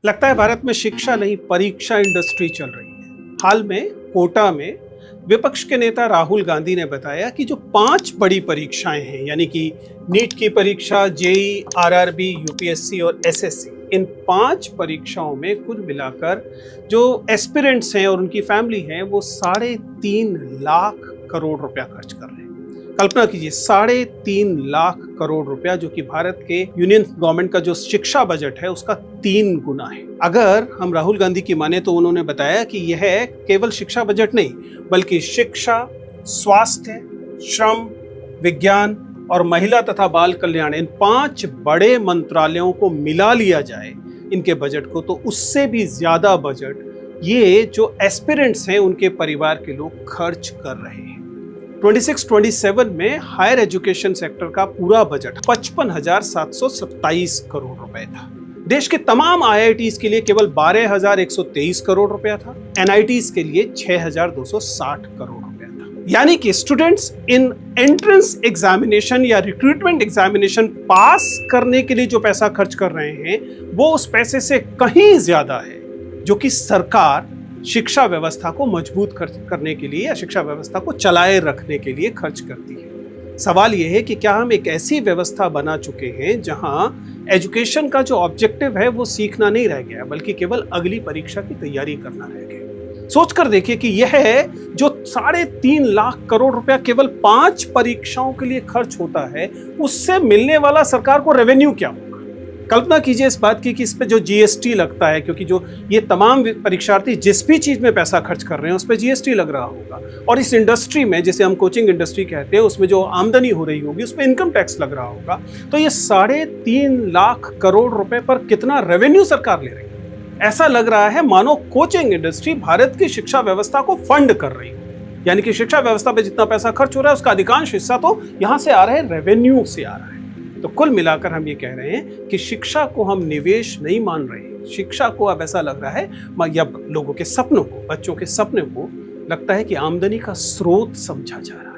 लगता है भारत में शिक्षा नहीं परीक्षा इंडस्ट्री चल रही है। हाल में कोटा में विपक्ष के नेता राहुल गांधी ने बताया कि जो 5 बड़ी परीक्षाएं हैं यानी कि नीट की परीक्षा, जेईई, आरआरबी, यूपीएससी और एसएससी, इन 5 परीक्षाओं में कुल मिलाकर जो एस्पिरेंट्स हैं और उनकी फैमिली हैं वो 3.5 लाख करोड़ रुपया खर्च कर रहे हैं। कल्पना कीजिए 3.5 लाख करोड़ रुपया, जो कि भारत के यूनियन गवर्नमेंट का जो शिक्षा बजट है उसका 3 गुना है। अगर हम राहुल गांधी की माने तो उन्होंने बताया कि यह केवल शिक्षा बजट नहीं बल्कि शिक्षा, स्वास्थ्य, श्रम, विज्ञान और महिला तथा बाल कल्याण, इन 5 बड़े मंत्रालयों को मिला लिया जाए इनके बजट को, तो उससे भी ज्यादा बजट ये जो एस्पिरेंट्स हैं उनके परिवार के लोग खर्च कर रहे हैं। 26-27 में हायर एजुकेशन सेक्टर का पूरा बजट 55,727 करोड़ रुपए था। देश के तमाम आईआईटीज के लिए केवल 12,123 करोड़ रुपया था। एनआईटीज के लिए 6,260 करोड़ रुपया था। यानी कि स्टूडेंट्स इन एंट्रेंस एग्जामिनेशन या रिक्रूटमेंट एग्जामिनेशन पास करने के लिए जो पैसा खर्च कर रहे हैं वो उस पैसे से कहीं ज्यादा है जो कि सरकार शिक्षा व्यवस्था को मजबूत करने के लिए या शिक्षा व्यवस्था को चलाए रखने के लिए खर्च करती है। सवाल यह है कि क्या हम एक ऐसी व्यवस्था बना चुके हैं जहां एजुकेशन का जो ऑब्जेक्टिव है वो सीखना नहीं रह गया बल्कि केवल अगली परीक्षा की तैयारी करना रह गया। सोचकर देखिए कि यह जो 3.5 लाख करोड़ रुपया केवल 5 परीक्षाओं के लिए खर्च होता है, उससे मिलने वाला सरकार को रेवेन्यू क्या होगा। कल्पना कीजिए इस बात की कि इस पे जो जीएसटी लगता है, क्योंकि जो ये तमाम परीक्षार्थी जिस भी चीज में पैसा खर्च कर रहे हैं उस पे जीएसटी लग रहा होगा, और इस इंडस्ट्री में, जिसे हम कोचिंग इंडस्ट्री कहते हैं, उसमें जो आमदनी हो रही होगी उस पे इनकम टैक्स लग रहा होगा। तो ये 3.5 लाख करोड़ रुपए पर कितना रेवेन्यू सरकार ले रही है। ऐसा लग रहा है मानो कोचिंग इंडस्ट्री भारत की शिक्षा व्यवस्था को फंड कर रही है। यानी कि शिक्षा व्यवस्था पे जितना पैसा खर्च हो रहा है उसका अधिकांश हिस्सा तो यहाँ से आ रहा है, रेवेन्यू से आ रहा है। तो कुल मिलाकर हम ये कह रहे हैं कि शिक्षा को हम निवेश नहीं मान रहे। शिक्षा को अब ऐसा लग रहा है या लोगों के सपनों को, बच्चों के सपनों को लगता है कि आमदनी का स्रोत समझा जा रहा है।